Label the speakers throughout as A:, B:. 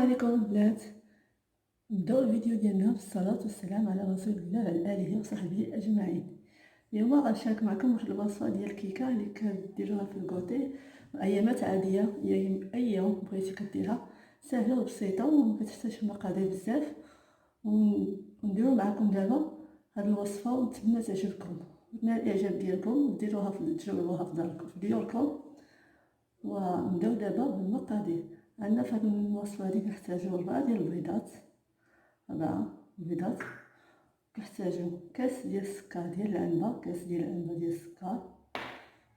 A: عليكم البنات. نبداو الفيديو ديالنا بالصلاه والسلام على رسول الله وعلى اله وصحبه اجمعين. اليوم غنشارك معكم واحد الوصفه ديال الكيكه اللي كديروها في الكوتي ايامات عاديه، اي يوم بغيتي كديرها، سهله وبسيطه وما كتحتاجش مقادير بزاف. ونديرو معكم دابا هاد الوصفه ونتمنى تعجبكم وتنال الاعجاب ديالكم وديروها تجربوها في ديوركم. ونبداو دابا بالمقادير. عندنا في هاد الوصفه هادي كنحتاجو 4 ديال البيضات، 4 البيضات. كنحتاجو كاس ديال السكر ديال العنبه، كاس ديال العنبه ديال السكر،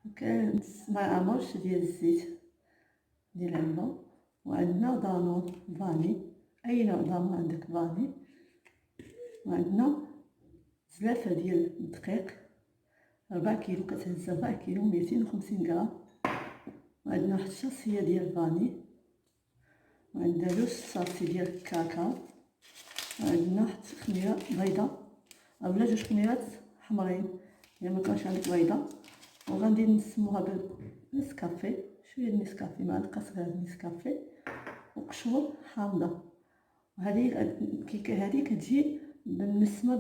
A: وكاس معلقه ديال الزيت ديال العنبه، وعندنا دانون فاني، اي نوع دانون عندك فاني، وعندنا زلافه ديال الدقيق 4 كيلو، كتهز 4 كيلو 250 غرام، وعندنا واحد الشاصيه ديال الفاني، وعندنا جوج صافي ديال الكاكاو، وعندنا واحد خميره بيضاء اولا جوج خميرات حمرين الا ما كانش عندك بيضاء. وغندير نسموها بالنسكافي، شويه النسكافي، معلقه صغيره نسكافي، وقشور حامضه. وهذه الكيكه هذه كتجي بالنسمه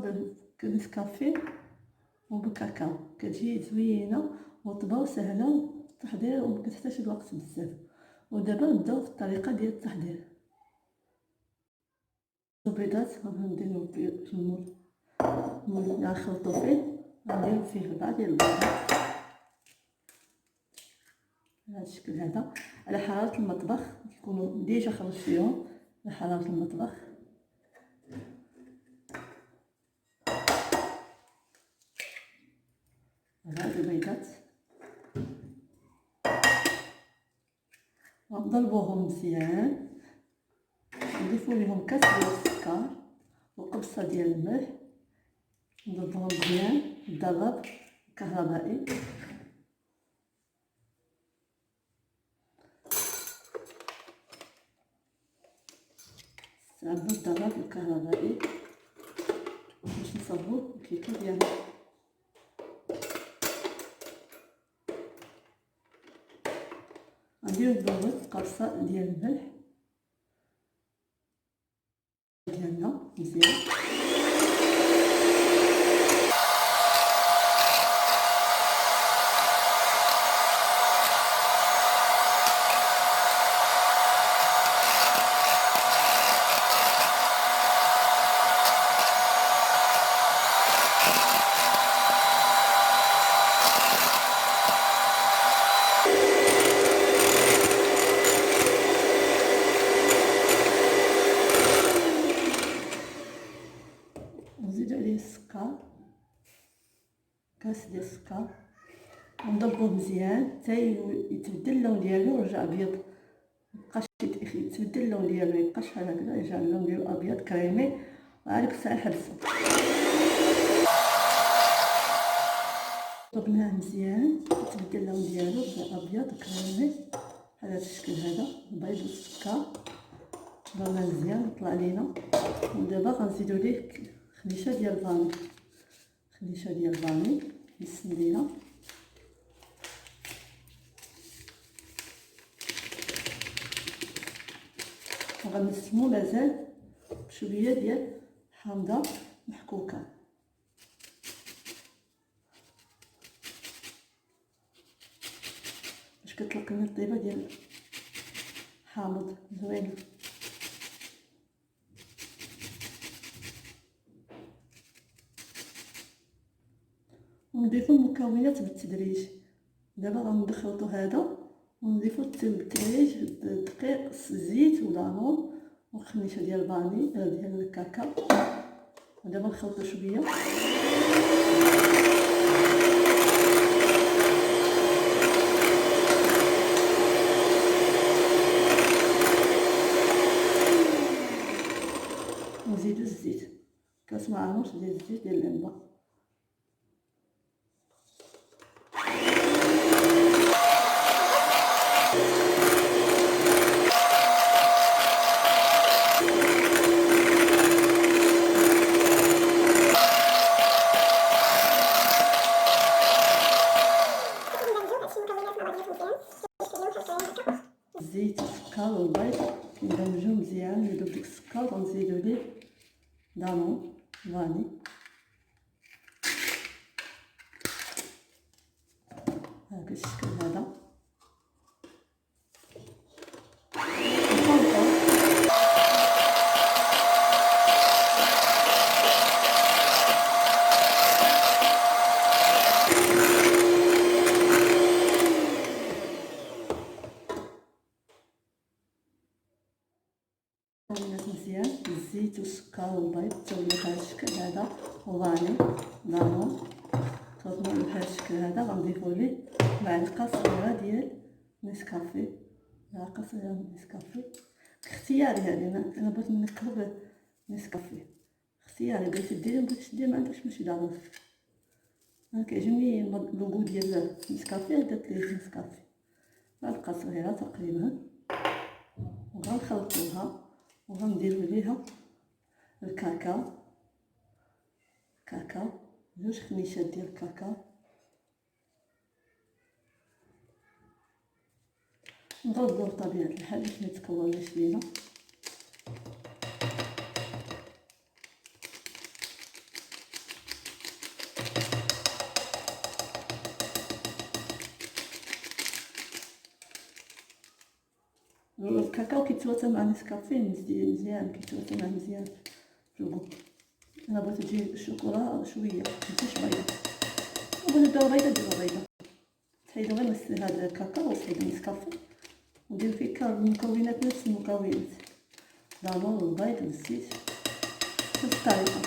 A: بالنسكافي وبالكاكاو، كتجي زوينه ورطبه وسهله التحضير وما كتحتاجش الوقت بزاف. ودابا نبداو في الطريقه ديال التحضير. البيضات غنديرو في المول نخلطو فيه، غنديرو فيه 4 ديال البيضات بهذا الشكل هذا على حراره المطبخ، يكونوا ديجا خرجتيهم على حراره المطبخ. هاد البيضات ونضربوهم مزيان، نضيفو ليهم كاس ديال السكر وقبصه ديال الملح، نضربوهم مزيان بالضرب الكهربائي. نستعملو الضرب الكهربائي باش نصاوبو الكيكه ديالنا. غنديرو نضربو قبصه ديال الملح ديالنا مزيان. نزيدو عليه السكر، كاس ديال السكر، ونضربوه مزيان حتى يتبدل اللون ديالو ويرجع ابيض، ميبقاش يتبدل اللون ديالو، ميبقاش بحال هكذا، يرجع اللون ديالو ابيض كريمي، وعليك الساعه حبسو. ضربناه مزيان يتبدل اللون ديالو بدا ابيض كريمي بحال هذا الشكل هذا. البيض والسكر ضربناه مزيان طلع لينا. ودابا غنزيدو ليه خليشه ديال الفاني، خليشه ديال الفاني يسن لينا. وغنسمو مازال بشويه ديال حامضه محكوكه باش كتلقى لنا الطيبه ديال حامض زوينه. ونضيفو المكونات بالتدريج. دابا غنخلطو هذا ونضيفو بالتدريج الدقيق، الزيت ودانون وخميشه ديال الفاني ديال الكاكاو. ودابا نخلطو شويه. ونزيدو الزيت، كاس معلوش ديال الزيت ديال العنبه. الزيت والسكر والبيض كيندمجو مزيان غنزيدو ليه دانون فاني هاكا الشكل هذا. مكونات مزيان، الزيت والسكر والبيض تولي بهذا الشكل هذا، وفاني دانون تولي بهذا الشكل هذا. غنضيفو ليه معلقه صغيره ديال نسكافي، معلقه صغيره من نسكافي اختياري. يعني انا بغيت نكتب نسكافي اختياري، بغيتي ديري مبغيتيش ديري ما عندكش ماشي دعوه. انا كيعجبني اللوغو ديال نسكافي، درت ليه نسكافي معلقه صغيره تقريبا، وغنخلطوها وغنديرو ليها الكاكاو، جوج خميشات ديال الكاكاو. نغلبوه بطبيعة الحال باش ميتكونش لينا. الكاكاو كيتواتى مع نسكافيه مزيان، كيتواتى مع مزيان في الغو. انا بغيت تجي الشوكولا شويه ماشي بيضه، بغيت نديرو بيضه ديرو بيضه. تحيدو غير هذا الكاكاو وتحيدو النسكافيه وديرو فيه المكونات نفس المكونات، دانون والبيض والزيت نفس الطريقه.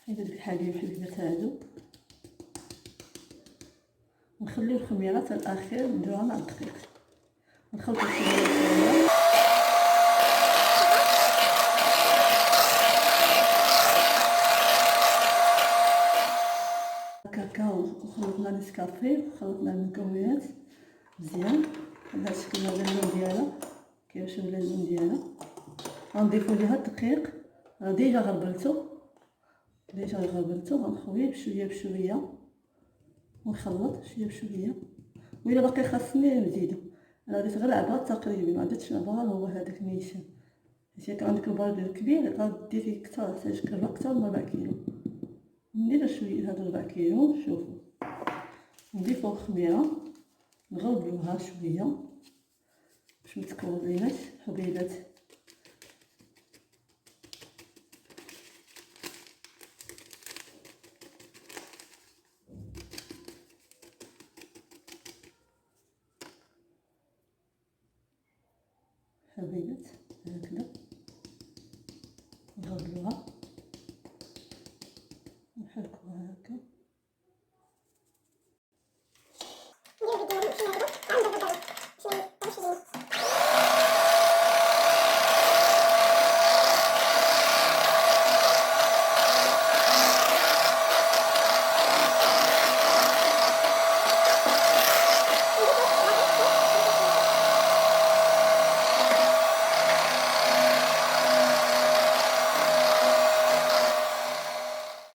A: حيدو داك الحليب هادو ونخليو الخميره حتى الاخير نديروها مع الدقيق. نخلطو الخميره الكاكاو وخلطنا نسكافيه وخلطنا المكونات مزيان بهذا الشكل هذا. اللون ديالها كيفاش ولا اللون ديالها. غنضيفو ليها الدقيق ديجا غربلتو غنخويه بشويه بشويه ونخلط شويه بشويه. وإلا باقي خاصني نزيدو، انا درت غير عبار تقريبا، ما درتش عبار هو هذاك نيشان. حيت كان عندك البربير كبير غديري كثر، تحتاج اكثر من 4 كيلو. نديرو شويه هادو 4 كيلو. شوفوا نضيفو الخميره نغلبوها شويه باش متكونيناش حبيبات. هكذا نغلبوها نحركوها هكا.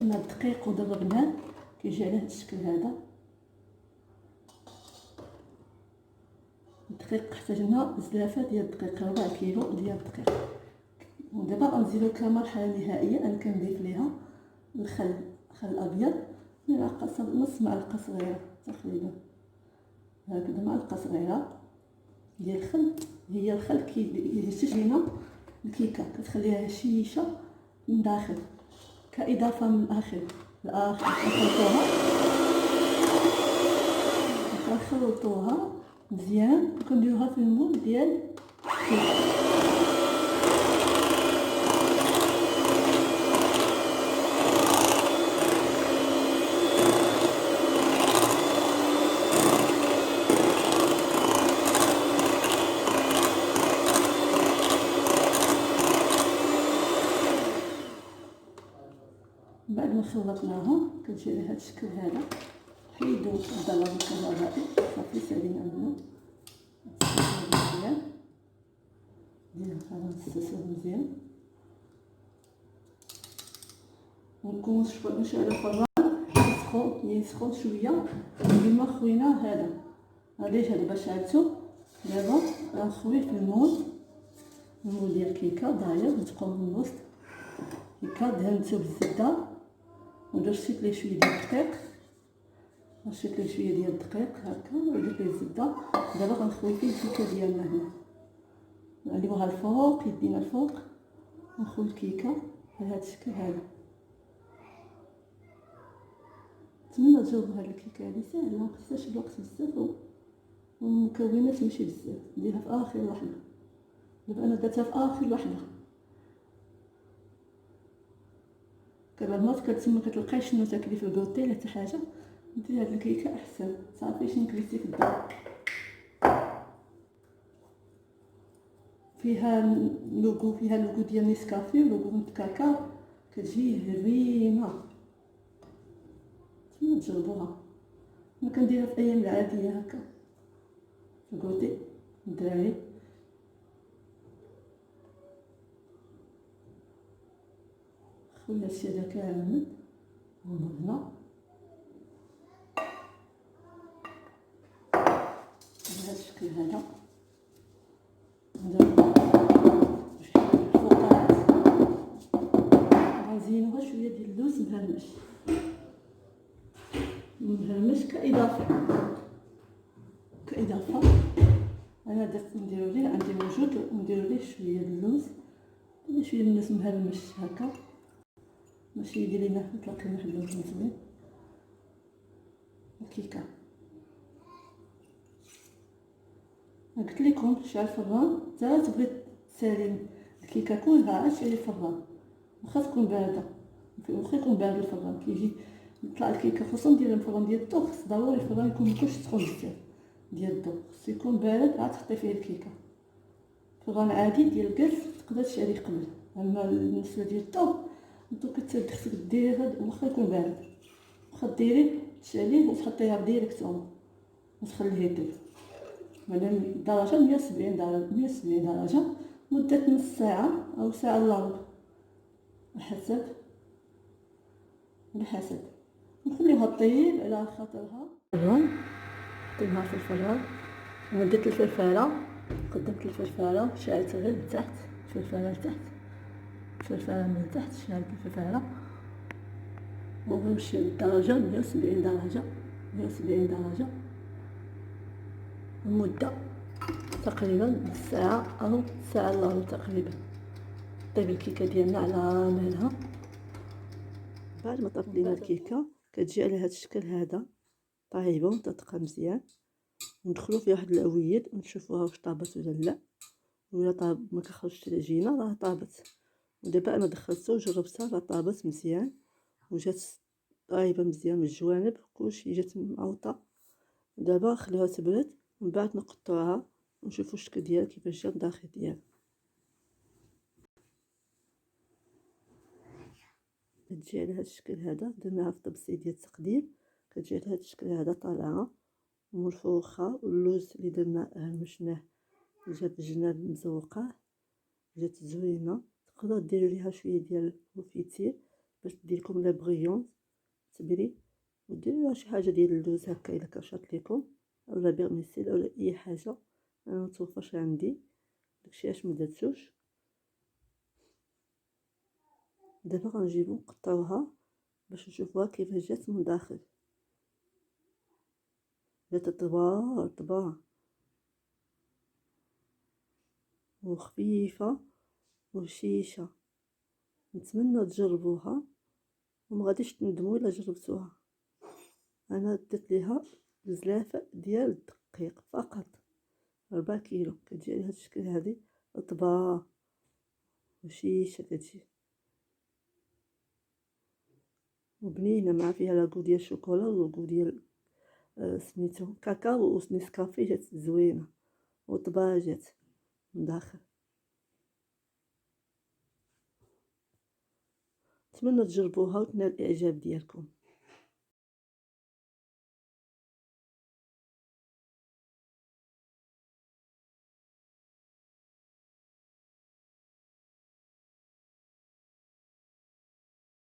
A: الدقيق وضربناه كيجي على هذا الشكل هذا. الدقيق احتاجنا بزاف ديال الدقيق، 4 كيلو ديال الدقيق. ودابا غنزيدو كمرحله نهائيه انا كنضيف ليها الخل الابيض، نص معلقه صغيره تقريبا هكذا، معلقه صغيره ديال الخل. هي الخل كيهشش لينا الكيكه، كتخليها هشيشه من داخل كاضافه من الاخر. نخلطوها مزيان وكنديروها في المول ديال الكيكه. بعد ما خلطناها كتجي على هذا الشكل هذا. حيدو الضرب الكهربائي صافي سالين عندنا مزيان، نديرو مزيان. ونكون نشعل الفران يسخن شويه. كما خوينا هذا ديجا دابا شعلتو. دابا غنخويه في المول ديال الكيكه داير نتقوم من الوسط هكا. دهنتو بالزبده ودرت ليه شويه ديال الدقيق، درت ليه شويه ديال الدقيق هكا ودرت ليه الزبده. دابا غنخوي فيه الكيكه ديالنا هنا، نقلبوها الفوق يدينا الفوق ونخوي الكيكه على هذا الشكل هذا. نتمنى تجربوا هاد الكيكه هادي ساهله مكتحتاجش الوقت بزاف والمكونات ماشي بزاف. نديرها في اخر لحظه. دابا انا درتها في اخر لحظه. بعض المرات كتسمى كتلقايش شنو تاكلي في الكوطي ولا حتى حاجه، ديري هاد الكيكه احسن. صافي شنو كليتي في الدار. فيها لوغو ديال نيسكافي ولوغو د كاكاو، كتجي هريمه. نتمنى تجربوها. انا كنديرها في الايام العاديه هكا في الكوطي الدراري. خويا هادشي هذا كامل هنا بهذا الشكل هذا. نديرو الفوقات غنزينوها شويه ديال اللوز مهرمش كاضافه. انا درت نديرو ليه عندي موجود ونديرو ليه شويه ديال اللوز، شويه اللوز مهرمش هكا ماشي يدير لينا يطلق لنا واحد اللون زوين. الكيكه قلت لكم شعل الفران حتى تبغي تسالي الكيكه كلها شعلي الفران واخا تكون بارده، واخا يكون بارد الفران كيجي يطلع الكيكه. خصوصا ندير الفران ديال الضو، خص ضروري الفران يكون مكونش سخون بزاف ديال الضو، خص يكون بارد عاد تحطي فيه الكيكه. فران عادي ديال الكاس تقدر تشعليه قبل، اما بالنسبه ديال الضو خصك ديريه واخا يكون بارد، واخا ديريه تشعليه وتحطيها ديريكتومون وتخليه يطيب على درجه 170 درجه مده نص ساعه او ساعه الا ربع على حسب. نخليوها طيب على خاطرها طيبها في الفران. انا درت الفلفله، قدمت الفلفله شعلت غير لتحت، الفلفله من تحت شعلت الفلفله وغنمشي للدرجه 170 درجه المده تقريبا نص ساعه او ساعه الا ربع تقريبا. طيب الكيكه ديالنا على مهلها. بعد ما طابت لينا الكيكه كتجي على هذا الشكل هذا طايبه وتتقى مزيان. وندخلو فيها واحد العويد ونشوفوها واش طابت ولا لا، ولا طاب ما كخرجش العجينه راه طابت. ودابا انا دخلتها وجربتها راه طابت مزيان وجات طايبه مزيان من الجوانب كلشي جات معوطه. دابا خليوها تبرد ومن بعد نقطعوها ونشوفوا الشكل ديالها كيفاش جا الداخل ديالها. كتجي على هذا الشكل هذا، درناها في طبسي ديال التقديم، كتجي على هذا الشكل هذا طالعه منفوخه. واللوز اللي درنا هرمشناه جات الجناب مزوقه جات زوينه. تقدروا ديروا ليها شويه ديال الكونفيتير باش دير لكم لا بغيون تبري، وديروا لها شي حاجه ديال اللوز هكا الا كرشات لكم اولا بيرميسيل اولا اي حاجه. انا متوفرش عندي داكشي علاش ما درتوش. دابا غنجيبو نقطعوها باش نشوفوها كيفاش جات من داخل. جات طبا وخفيفه وهشيشه. نتمنى تجربوها وما غاديش تندموا الا جربتوها. انا درت ليها بزلافه ديال الدقيق فقط 4 كيلو. كتجي على هذا الشكل هذه طبا وشيشه كتجي وبنينه مع فيها لاكو ديال الشوكولا ولاكو ديال سميتو كاكاو ونسكافي. جات زوينه وطبا جات من داخل. نتمنى تجربوها وتنال الاعجاب ديالكم.